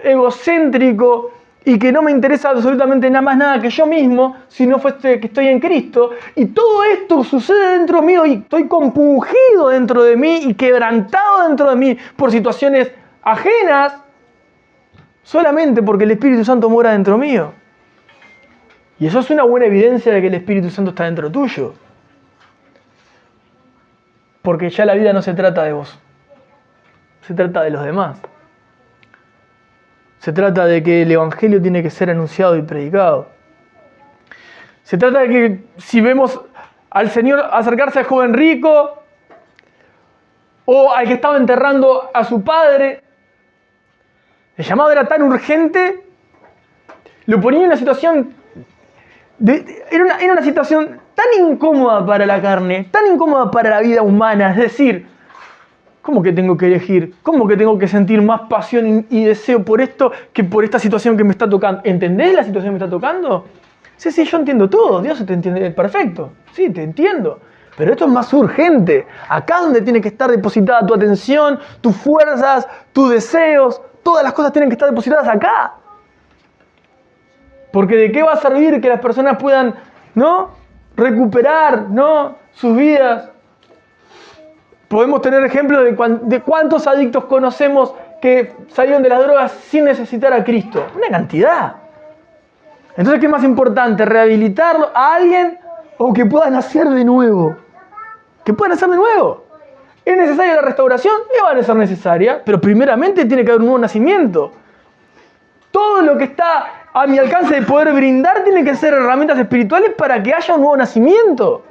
egocéntrico y que no me interesa absolutamente nada que yo mismo, si no fuese que estoy en Cristo. Y todo esto sucede dentro mío y estoy compungido dentro de mí y quebrantado dentro de mí por situaciones ajenas, solamente porque el Espíritu Santo mora dentro mío. Y eso es una buena evidencia de que el Espíritu Santo está dentro tuyo. Porque ya la vida no se trata de vos, se trata de los demás. Se trata de que el Evangelio tiene que ser anunciado y predicado. Se trata de que si vemos al Señor acercarse al joven rico o al que estaba enterrando a su padre, el llamado era tan urgente, lo ponía en una situación, era una situación tan incómoda para la carne, tan incómoda para la vida humana, es decir, ¿cómo que tengo que elegir? ¿Cómo que tengo que sentir más pasión y deseo por esto que por esta situación que me está tocando? ¿Entendés la situación que me está tocando? Sí, yo entiendo todo. Dios te entiende perfecto. Sí, te entiendo. Pero esto es más urgente. Acá es donde tiene que estar depositada tu atención, tus fuerzas, tus deseos. Todas las cosas tienen que estar depositadas acá. Porque ¿de qué va a servir que las personas puedan, ¿no?, recuperar, ¿no?, sus vidas? Podemos tener ejemplos de cuántos adictos conocemos que salieron de las drogas sin necesitar a Cristo. Una cantidad. Entonces, ¿qué es más importante? ¿Rehabilitarlo a alguien o que pueda nacer de nuevo? Que pueda nacer de nuevo. ¿Es necesaria la restauración? Va a ser necesaria, pero primeramente tiene que haber un nuevo nacimiento. Todo lo que está a mi alcance de poder brindar tiene que ser herramientas espirituales para que haya un nuevo nacimiento.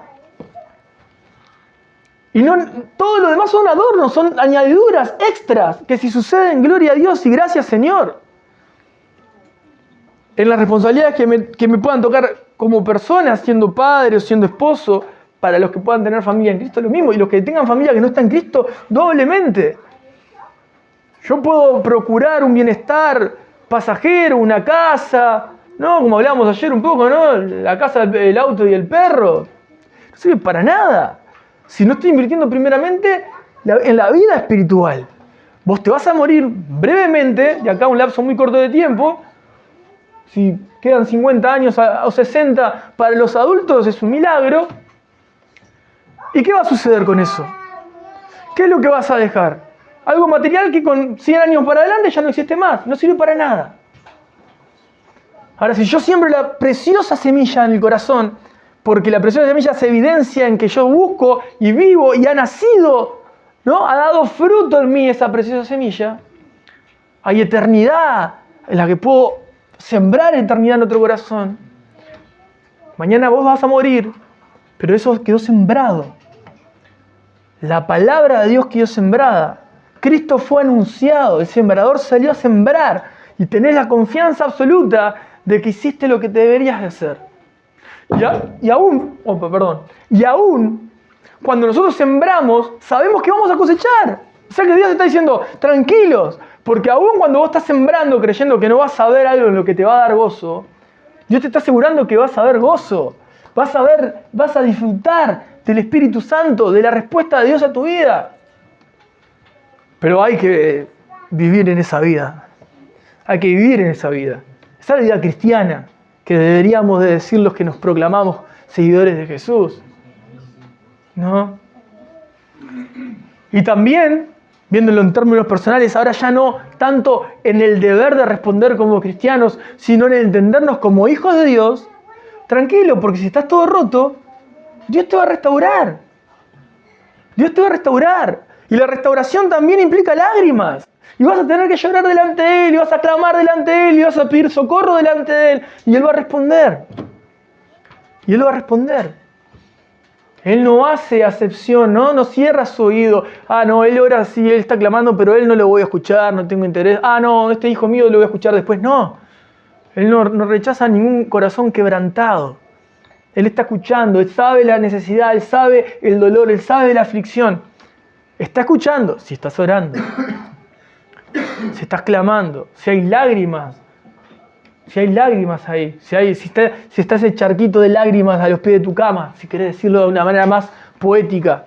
Y no, todo lo demás son adornos, son añadiduras extras, que si suceden, gloria a Dios y gracias Señor. En las responsabilidades que me puedan tocar como persona, siendo padre o siendo esposo, para los que puedan tener familia en Cristo es lo mismo, y los que tengan familia que no está en Cristo, doblemente. Yo puedo procurar un bienestar pasajero, una casa, ¿no? Como hablábamos ayer un poco, ¿no? La casa, el auto y el perro. No sirve para nada si no estoy invirtiendo primeramente en la vida espiritual. Vos te vas a morir brevemente, de acá a un lapso muy corto de tiempo. Si quedan 50 años o 60 para los adultos es un milagro. ¿Y qué va a suceder con eso? ¿Qué es lo que vas a dejar? Algo material que con 100 años para adelante ya no existe más, no sirve para nada. Ahora, si yo siembro la preciosa semilla en el corazón, porque la preciosa semilla se evidencia en que yo busco y vivo y ha nacido, ¿no? Ha dado fruto en mí esa preciosa semilla. Hay eternidad en la que puedo sembrar eternidad en otro corazón. Mañana vos vas a morir, pero eso quedó sembrado. La palabra de Dios quedó sembrada. Cristo fue anunciado, el sembrador salió a sembrar y tenés la confianza absoluta de que hiciste lo que te deberías de hacer. Y aún cuando nosotros sembramos, sabemos que vamos a cosechar. O sea que Dios está diciendo, tranquilos, porque aún cuando vos estás sembrando creyendo que no vas a ver algo en lo que te va a dar gozo, Dios te está asegurando que vas a ver gozo. Vas a disfrutar del Espíritu Santo, de la respuesta de Dios a tu vida. Pero hay que vivir en esa vida. Hay que vivir en esa vida. Esa es la vida cristiana que deberíamos de decir los que nos proclamamos seguidores de Jesús. ¿No? Y también, viéndolo en términos personales, ahora ya no tanto en el deber de responder como cristianos, sino en el entendernos como hijos de Dios. Tranquilo, porque si estás todo roto, Dios te va a restaurar. Dios te va a restaurar. Y la restauración también implica lágrimas. Y vas a tener que llorar delante de Él, y vas a clamar delante de Él, y vas a pedir socorro delante de Él. Y Él va a responder. Y Él va a responder. Él no hace acepción, ¿no? No cierra su oído. Ah, no, Él ora así, Él está clamando, pero Él no lo voy a escuchar, no tengo interés. Ah, no, este hijo mío lo voy a escuchar después. No. Él no rechaza ningún corazón quebrantado. Él está escuchando, Él sabe la necesidad, Él sabe el dolor, Él sabe la aflicción. Está escuchando si estás orando, si estás clamando, si hay lágrimas ahí, si está ese charquito de lágrimas a los pies de tu cama, si querés decirlo de una manera más poética.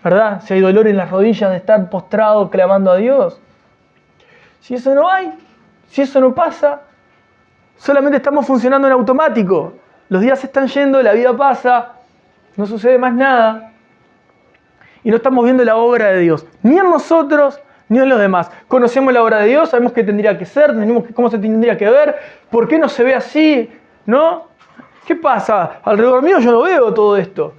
¿Verdad? Si hay dolor en las rodillas de estar postrado clamando a Dios. Si eso no hay, si eso no pasa, solamente estamos funcionando en automático. Los días se están yendo, la vida pasa, no sucede más nada. Y no estamos viendo la obra de Dios, ni en nosotros, ni en los demás. Conocemos la obra de Dios, sabemos qué tendría que ser, sabemos cómo se tendría que ver, por qué no se ve así, ¿no? ¿Qué pasa? Alrededor mío yo no veo todo esto.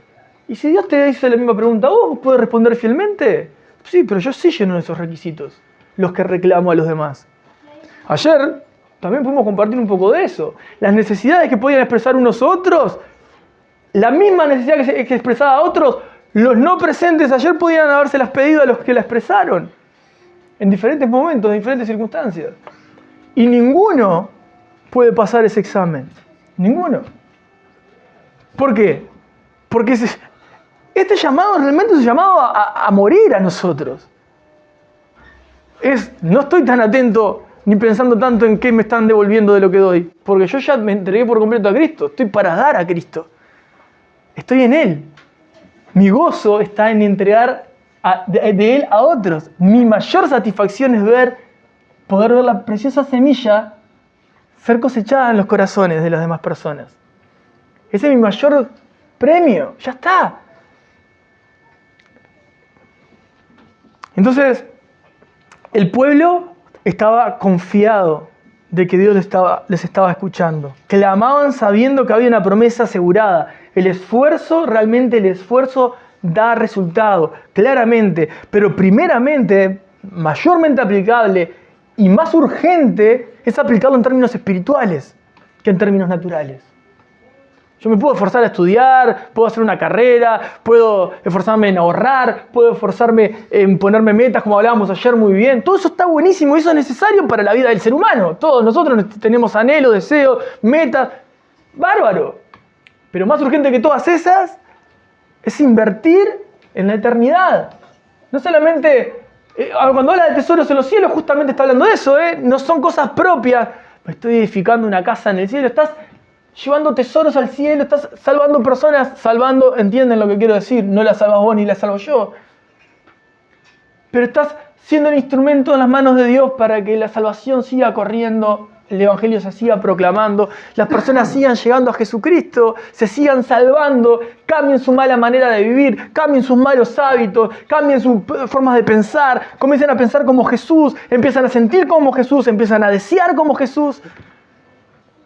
Y si Dios te dice la misma pregunta, ¿vos puedes responder fielmente? Sí, pero yo sí lleno de esos requisitos, los que reclamo a los demás. Ayer también pudimos compartir un poco de eso. Las necesidades que podían expresar unos otros, la misma necesidad que expresaba a otros, los no presentes ayer podían habérselas pedido a los que la expresaron. En diferentes momentos, en diferentes circunstancias. Y ninguno puede pasar ese examen. Ninguno. ¿Por qué? Porque este llamado realmente es un llamado a morir a nosotros. No estoy tan atento ni pensando tanto en qué me están devolviendo de lo que doy. Porque yo ya me entregué por completo a Cristo. Estoy para dar a Cristo. Estoy en Él. Mi gozo está en entregar de Él a otros. Mi mayor satisfacción es poder ver la preciosa semilla ser cosechada en los corazones de las demás personas. Ese es mi mayor premio. Ya está. Entonces, el pueblo estaba confiado de que Dios les estaba escuchando. Clamaban sabiendo que había una promesa asegurada. Realmente el esfuerzo da resultado, claramente. Pero primeramente, mayormente aplicable y más urgente es aplicarlo en términos espirituales que en términos naturales. Yo me puedo esforzar a estudiar, puedo hacer una carrera, puedo esforzarme en ahorrar, puedo esforzarme en ponerme metas, como hablábamos ayer muy bien. Todo eso está buenísimo y eso es necesario para la vida del ser humano. Todos nosotros tenemos anhelos, deseos, metas. ¡Bárbaro! Pero más urgente que todas esas es invertir en la eternidad. No solamente, cuando habla de tesoros en los cielos, justamente está hablando de eso. No son cosas propias. Me estoy edificando una casa en el cielo. Estás llevando tesoros al cielo, estás salvando personas, entienden lo que quiero decir, no la salvas vos ni la salvo yo. Pero estás siendo un instrumento en las manos de Dios para que la salvación siga corriendo el Evangelio se siga proclamando, las personas sigan llegando a Jesucristo, se sigan salvando, cambien su mala manera de vivir, cambien sus malos hábitos, cambien sus formas de pensar, comiencen a pensar como Jesús, empiezan a sentir como Jesús, empiezan a desear como Jesús.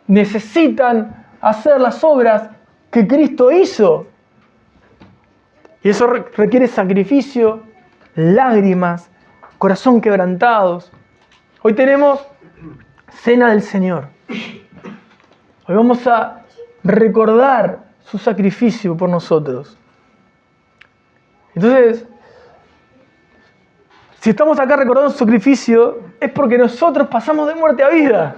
Necesitan hacer las obras que Cristo hizo. Y eso requiere sacrificio, lágrimas, corazón quebrantados. Hoy tenemos Cena del Señor. Hoy vamos a recordar su sacrificio por nosotros. Entonces, si estamos acá recordando su sacrificio, es porque nosotros pasamos de muerte a vida.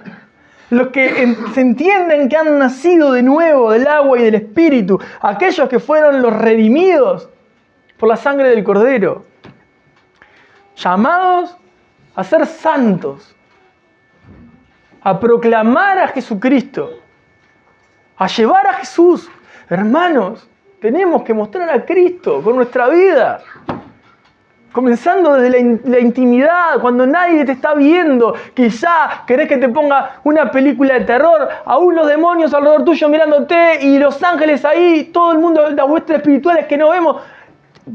Los que se entienden que han nacido de nuevo del agua y del Espíritu, aquellos que fueron los redimidos por la sangre del Cordero, llamados a ser santos, a proclamar a Jesucristo, a llevar a Jesús. Hermanos, tenemos que mostrar a Cristo con nuestra vida. Comenzando desde la intimidad, cuando nadie te está viendo, quizá querés que te ponga una película de terror, aún los demonios alrededor tuyo mirándote y los ángeles ahí, todo el mundo, las huestes espirituales que no vemos,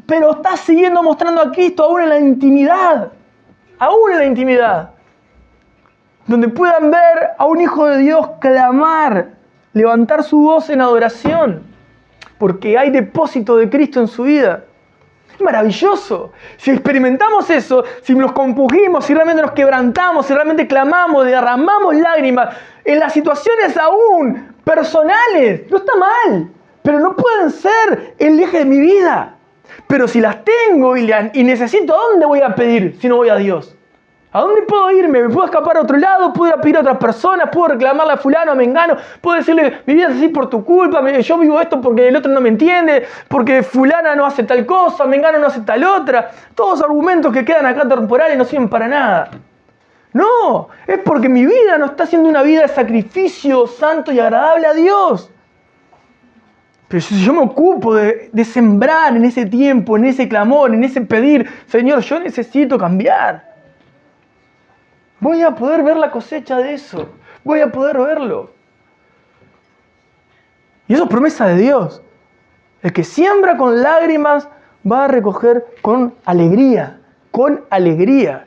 pero estás siguiendo mostrando a Cristo aún en la intimidad, donde puedan ver a un hijo de Dios clamar, levantar su voz en adoración, porque hay depósito de Cristo en su vida. Es maravilloso. Si experimentamos eso, si nos compugimos, si realmente nos quebrantamos, si realmente clamamos, derramamos lágrimas, en las situaciones aún personales, no está mal, pero no pueden ser el eje de mi vida. Pero si las tengo y necesito, ¿a dónde voy a pedir si no voy a Dios? ¿A dónde puedo irme? ¿Me puedo escapar a otro lado? ¿Puedo ir a pedir a otras personas? ¿Puedo reclamarle a fulano, a mengano? ¿Puedo decirle, mi vida es así por tu culpa? Yo vivo esto porque el otro no me entiende, porque fulana no hace tal cosa, mengano no hace tal otra. Todos argumentos que quedan acá temporales no sirven para nada. No, es porque mi vida no está siendo una vida de sacrificio santo y agradable a Dios. Pero si yo me ocupo de sembrar en ese tiempo, en ese clamor, en ese pedir, Señor, yo necesito cambiar, voy a poder ver la cosecha de eso. Voy a poder verlo. Y eso es promesa de Dios. El que siembra con lágrimas va a recoger con alegría. Con alegría.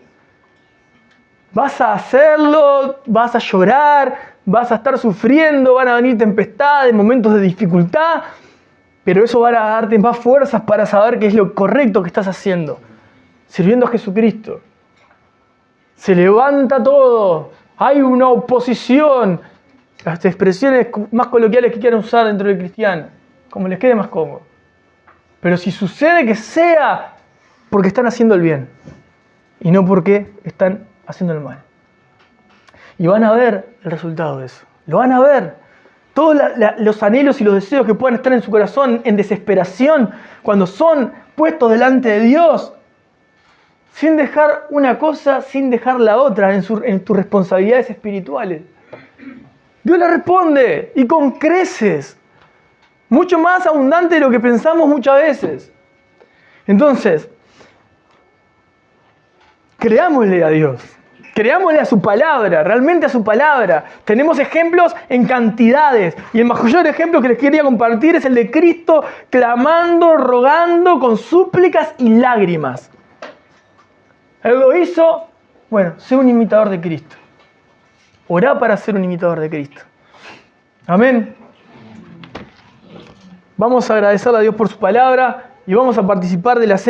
Vas a hacerlo, vas a llorar, vas a estar sufriendo, van a venir tempestades, momentos de dificultad, pero eso va a darte más fuerzas para saber qué es lo correcto que estás haciendo. Sirviendo a Jesucristo. Se levanta todo, hay una oposición, las expresiones más coloquiales que quieran usar dentro del cristiano, como les quede más cómodo. Pero si sucede, que sea porque están haciendo el bien y no porque están haciendo el mal. Y van a ver el resultado de eso, lo van a ver. Todos los anhelos y los deseos que puedan estar en su corazón en desesperación, cuando son puestos delante de Dios, sin dejar una cosa, sin dejar la otra en tus responsabilidades espirituales. Dios le responde y con creces, mucho más abundante de lo que pensamos muchas veces. Entonces, creámosle a Dios, creámosle a su palabra, realmente a su palabra. Tenemos ejemplos en cantidades y el mayor ejemplo que les quería compartir es el de Cristo clamando, rogando con súplicas y lágrimas. Él lo hizo, bueno, sé un imitador de Cristo. Orá para ser un imitador de Cristo. Amén. Vamos a agradecerle a Dios por su palabra y vamos a participar de la cena.